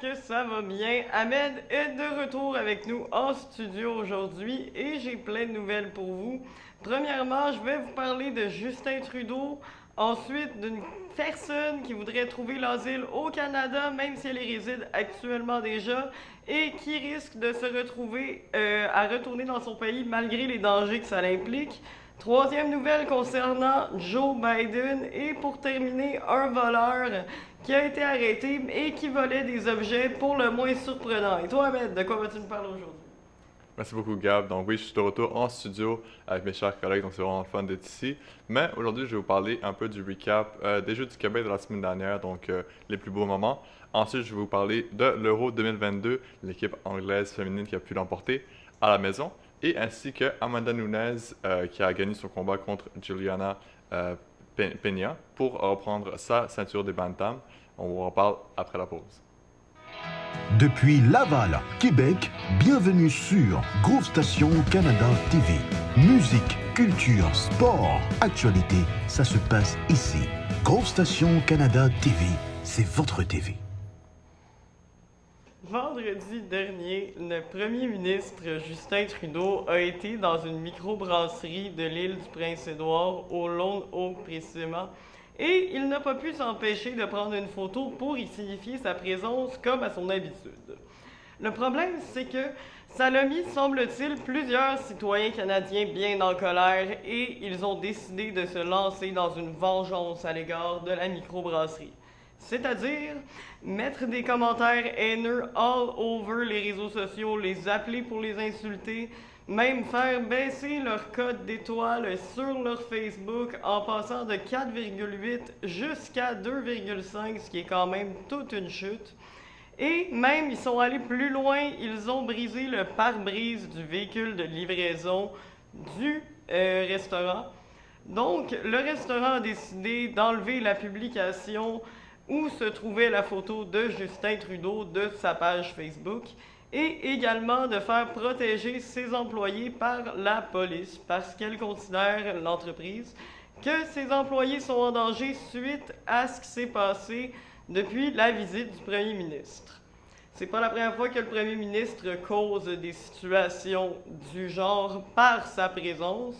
que ça va bien. Ahmed est de retour avec nous en studio aujourd'hui et j'ai plein de nouvelles pour vous. Premièrement, je vais vous parler de Justin Trudeau, ensuite d'une personne qui voudrait trouver l'asile au Canada, même si elle y réside actuellement déjà, et qui risque de se retrouver à retourner dans son pays malgré les dangers que ça implique. Troisième nouvelle concernant Joe Biden. Et pour terminer, un voleur qui a été arrêté et qui volait des objets pour le moins surprenants. Et toi, Ahmed, de quoi vas-tu nous parler aujourd'hui? Merci beaucoup, Gab. Donc oui, je suis de retour en studio avec mes chers collègues, donc c'est vraiment le fun d'être ici. Mais aujourd'hui, je vais vous parler un peu du recap des Jeux du Québec de la semaine dernière, donc les plus beaux moments. Ensuite, je vais vous parler de l'Euro 2022, l'équipe anglaise féminine qui a pu l'emporter à la maison, et ainsi que Amanda Nunes qui a gagné son combat contre Juliana Peña pour reprendre sa ceinture des bantams. On vous en parle après la pause. Depuis Laval, Québec, bienvenue sur Groove Station Canada TV. Musique, culture, sport, actualité, ça se passe ici. Groove Station Canada TV, c'est votre TV. Vendredi dernier, le premier ministre Justin Trudeau a été dans une microbrasserie de l'île du Prince-Édouard, au Lone Oak précisément, et il n'a pas pu s'empêcher de prendre une photo pour y signifier sa présence comme à son habitude. Le problème, c'est que ça l'a mis, semble-t-il, plusieurs citoyens canadiens bien en colère et ils ont décidé de se lancer dans une vengeance à l'égard de la microbrasserie. C'est-à-dire mettre des commentaires haineux all over les réseaux sociaux, les appeler pour les insulter, même faire baisser leur code d'étoiles sur leur Facebook en passant de 4,8 jusqu'à 2,5, ce qui est quand même toute une chute. Et même, ils sont allés plus loin, ils ont brisé le pare-brise du véhicule de livraison du restaurant. Donc, le restaurant a décidé d'enlever la publication où se trouvait la photo de Justin Trudeau de sa page Facebook et également de faire protéger ses employés par la police parce qu'elle considère, l'entreprise, que ses employés sont en danger suite à ce qui s'est passé depuis la visite du premier ministre. C'est pas la première fois que le premier ministre cause des situations du genre par sa présence,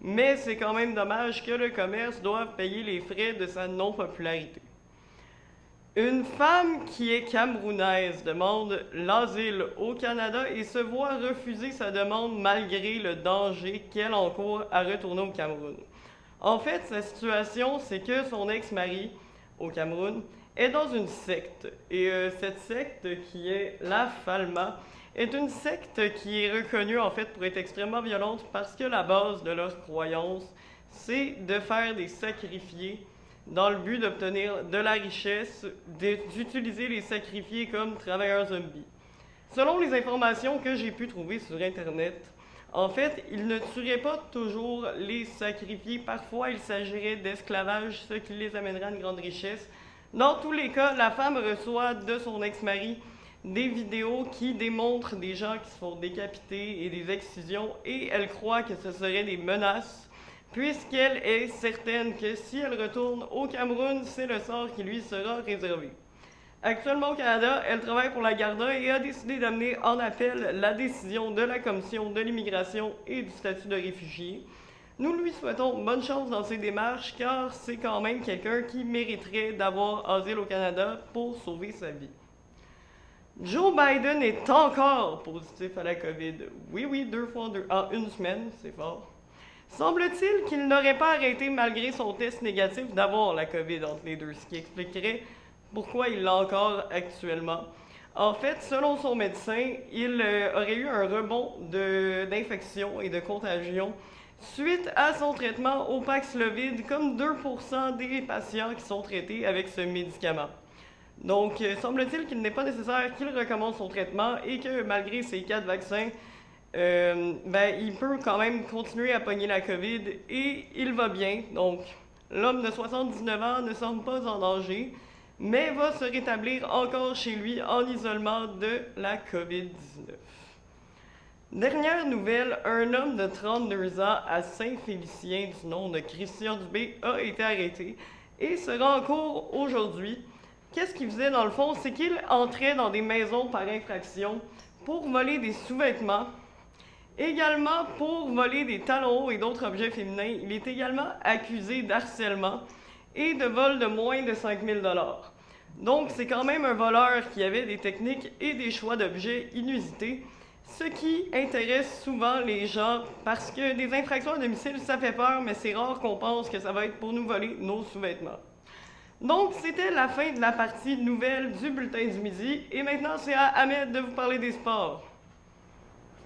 mais c'est quand même dommage que le commerce doive payer les frais de sa non-popularité. Une femme qui est camerounaise demande l'asile au Canada et se voit refuser sa demande malgré le danger qu'elle encourt à retourner au Cameroun. En fait, sa situation, c'est que son ex-mari, au Cameroun, est dans une secte. Et cette secte, qui est la Falma, est une secte qui est reconnue en fait pour être extrêmement violente parce que la base de leur croyance, c'est de faire des sacrifiés dans le but d'obtenir de la richesse, d'utiliser les sacrifiés comme travailleurs zombies. Selon les informations que j'ai pu trouver sur Internet, en fait, ils ne tueraient pas toujours les sacrifiés. Parfois, il s'agirait d'esclavage, ce qui les amènerait à une grande richesse. Dans tous les cas, la femme reçoit de son ex-mari des vidéos qui démontrent des gens qui se font décapiter et des excisions, et elle croit que ce seraient des menaces puisqu'elle est certaine que si elle retourne au Cameroun, c'est le sort qui lui sera réservé. Actuellement au Canada, elle travaille pour la Garda et a décidé d'amener en appel la décision de la Commission de l'immigration et du statut de réfugié. Nous lui souhaitons bonne chance dans ses démarches car c'est quand même quelqu'un qui mériterait d'avoir asile au Canada pour sauver sa vie. Joe Biden est encore positif à la COVID. Oui, 2 fois en une semaine, c'est fort. Semble-t-il qu'il n'aurait pas arrêté, malgré son test négatif, d'avoir la COVID entre les deux, ce qui expliquerait pourquoi il l'a encore actuellement. En fait, selon son médecin, il aurait eu un rebond d'infection et de contagion suite à son traitement au Paxlovid, comme 2% des patients qui sont traités avec ce médicament. Donc, semble-t-il qu'il n'est pas nécessaire qu'il recommence son traitement et que malgré ses 4 vaccins, il peut quand même continuer à pogner la COVID et il va bien. Donc, l'homme de 79 ans ne semble pas en danger, mais va se rétablir encore chez lui en isolement de la COVID-19. Dernière nouvelle, un homme de 32 ans à Saint-Félicien du nom de Christian Dubé a été arrêté et sera en cours aujourd'hui qu'est-ce qu'il faisait dans le fond? C'est qu'il entrait dans des maisons par infraction pour voler des sous-vêtements, également pour voler des talons hauts et d'autres objets féminins. Il est également accusé d'harcèlement et de vol de moins de 5 000 $. Donc, c'est quand même un voleur qui avait des techniques et des choix d'objets inusités, ce qui intéresse souvent les gens parce que des infractions à domicile, ça fait peur, mais c'est rare qu'on pense que ça va être pour nous voler nos sous-vêtements. Donc, c'était la fin de la partie nouvelle du Bulletin du Midi, et maintenant, c'est à Ahmed de vous parler des sports.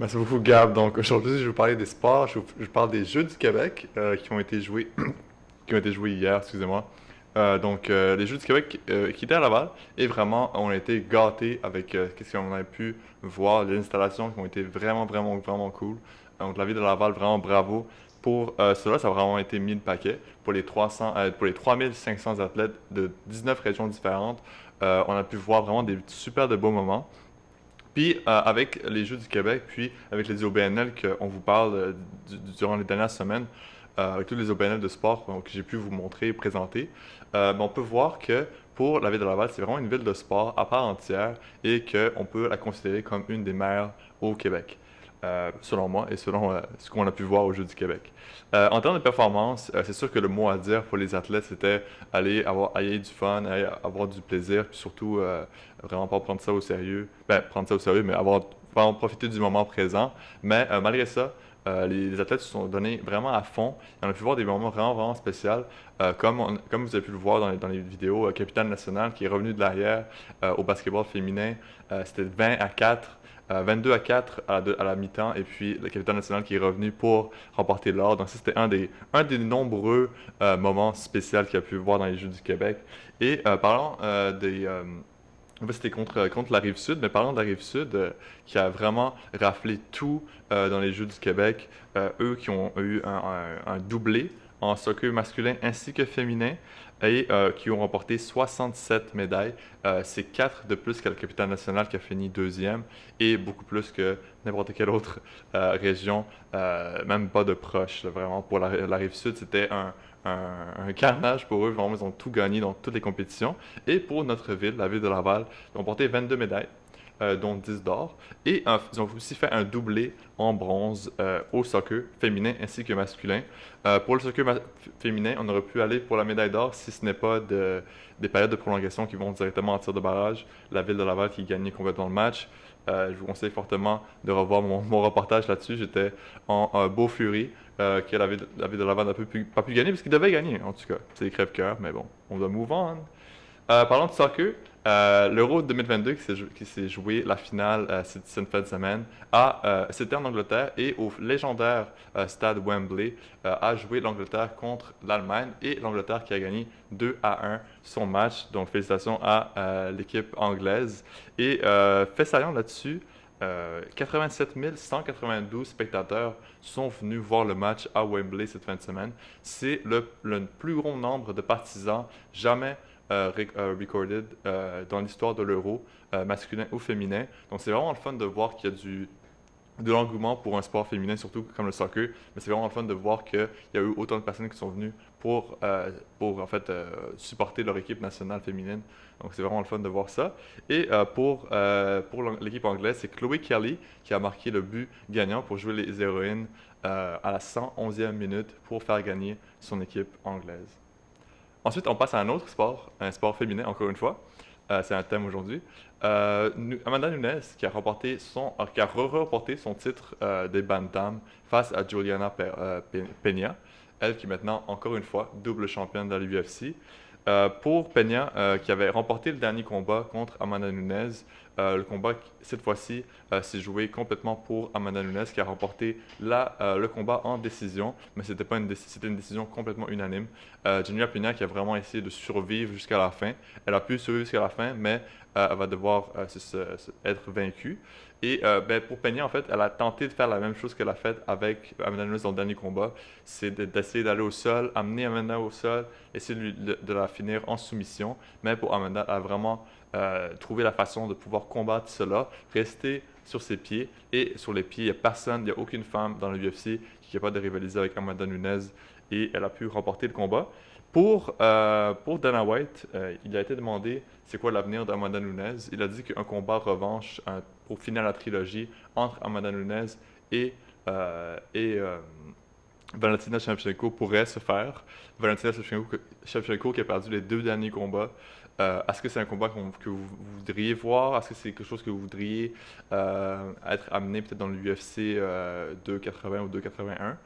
Merci beaucoup, Gab. Donc, aujourd'hui, je vais vous parler des sports. Je parle des Jeux du Québec qui ont été joués, qui ont été joués hier, excusez-moi. Les Jeux du Québec qui étaient à Laval, et vraiment, on a été gâtés avec ce qu'on a pu voir, les installations qui ont été vraiment, vraiment, vraiment cool. Donc, la ville de Laval, vraiment bravo. Pour cela, ça a vraiment été mis le paquet. Pour les 3500 athlètes de 19 régions différentes, on a pu voir vraiment des super de beaux moments. Puis, avec les Jeux du Québec, puis avec les OBNL qu'on vous parle durant les dernières semaines, avec tous les OBNL de sport que j'ai pu vous montrer et présenter, on peut voir que pour la ville de Laval, c'est vraiment une ville de sport à part entière et qu'on peut la considérer comme une des meilleures au Québec. Selon moi et selon ce qu'on a pu voir aux Jeux du Québec. En termes de performance, c'est sûr que le mot à dire pour les athlètes, c'était aller avoir du fun, aller avoir du plaisir, puis surtout vraiment pas prendre ça au sérieux. Ben, prendre ça au sérieux, mais vraiment profiter du moment présent. Mais malgré ça, les athlètes se sont donnés vraiment à fond. On a pu voir des moments vraiment, vraiment spéciaux. Comme vous avez pu le voir dans les vidéos, Capitaine National qui est revenu de l'arrière au basketball féminin, c'était 20-4. 22-4 à la mi-temps, et puis le capitaine national qui est revenu pour remporter l'or. Donc ça, c'était un des nombreux moments spéciaux qu'il a pu voir dans les Jeux du Québec. Et parlant en fait, c'était contre la Rive-Sud, mais parlant de la Rive-Sud, qui a vraiment raflé tout dans les Jeux du Québec, eux qui ont eu un doublé en soccer masculin ainsi que féminin, et qui ont remporté 67 médailles. C'est 4 de plus que le capitaine national qui a fini deuxième, et beaucoup plus que n'importe quelle autre région, même pas de proche. Là, vraiment, pour la Rive-Sud, c'était un carnage pour eux. Vraiment, ils ont tout gagné dans toutes les compétitions. Et pour notre ville, la ville de Laval, ils ont remporté 22 médailles. Dont 10 d'or. Et ils ont aussi fait un doublé en bronze au soccer féminin ainsi que masculin. Pour le soccer féminin, on aurait pu aller pour la médaille d'or si ce n'est pas des périodes de prolongation qui vont directement en tir de barrage. La ville de Laval qui gagnait complètement le match. Je vous conseille fortement de revoir mon reportage là-dessus. J'étais en beau furie que la ville de Laval n'a pas pu gagner parce qu'il devait gagner, en tout cas. C'est des crève-cœur, mais bon, on doit move on. Parlant de soccer, l'Euro 2022 qui s'est joué la finale cette fin de semaine, c'était en Angleterre et au légendaire stade Wembley a joué l'Angleterre contre l'Allemagne et l'Angleterre qui a gagné 2-1 son match. Donc félicitations à l'équipe anglaise. Et fait saillant là-dessus, 87 192 spectateurs sont venus voir le match à Wembley cette fin de semaine. C'est le plus grand nombre de partisans jamais recorded dans l'histoire de l'Euro, masculin ou féminin. Donc c'est vraiment le fun de voir qu'il y a de l'engouement pour un sport féminin, surtout comme le soccer. Mais c'est vraiment le fun de voir qu'il y a eu autant de personnes qui sont venues pour en fait, supporter leur équipe nationale féminine. Donc c'est vraiment le fun de voir ça. Et pour l'équipe anglaise, c'est Chloé Kelly qui a marqué le but gagnant pour jouer les héroïnes à la 111e minute pour faire gagner son équipe anglaise. Ensuite, on passe à un sport féminin, encore une fois. C'est un thème aujourd'hui. Amanda Nunes qui a remporté son titre des bantam face à Juliana Peña, elle qui est maintenant, encore une fois, double championne de l'UFC. Pour Peña, qui avait remporté le dernier combat contre Amanda Nunes, le combat, cette fois-ci, s'est joué complètement pour Amanda Nunes, qui a remporté le combat en décision, mais c'était une décision complètement unanime. Juliana Peña qui a vraiment essayé de survivre jusqu'à la fin. Elle a pu survivre jusqu'à la fin, mais elle va devoir être vaincue. Et pour Peña, en fait, elle a tenté de faire la même chose qu'elle a fait avec Amanda Nunes dans le dernier combat. C'est d'essayer d'aller au sol, amener Amanda au sol, essayer de la finir en soumission. Mais pour Amanda, elle a vraiment trouvé la façon de pouvoir combattre cela, rester sur ses pieds. Et sur les pieds, il n'y a aucune femme dans le UFC qui est capable de rivaliser avec Amanda Nunes. Et elle a pu remporter le combat. Pour Dana White, il a été demandé c'est quoi l'avenir d'Amanda Nunes. Il a dit qu'un combat revanche pour finir la trilogie entre Amanda Nunes et, Valentina Shevchenko pourrait se faire. Valentina Shevchenko qui a perdu les 2 derniers combats. Est-ce que c'est un combat que vous voudriez voir? Est-ce que c'est quelque chose que vous voudriez être amené peut-être dans le UFC 280 ou 281?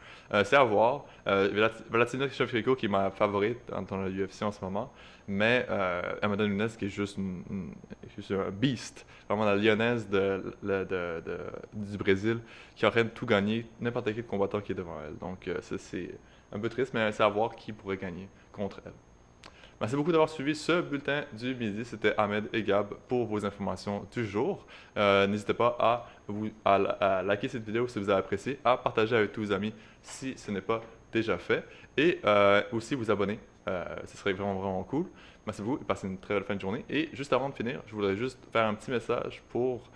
C'est à voir. Valentina Shevchenko qui est ma favorite dans la UFC en ce moment, mais Amanda Nunes qui est juste un beast, vraiment la lyonnaise du Brésil qui aurait tout gagné, n'importe quel combattant qui est devant elle. Donc ça c'est un peu triste, mais c'est à voir qui pourrait gagner contre elle. Merci beaucoup d'avoir suivi ce bulletin du midi. C'était Ahmed et Gab pour vos informations du jour. N'hésitez pas à liker cette vidéo si vous avez apprécié, à partager avec tous vos amis si ce n'est pas déjà fait, et aussi vous abonner. Ce serait vraiment, vraiment cool. Merci beaucoup et passez une très belle fin de journée. Et juste avant de finir, je voudrais juste faire un petit message pour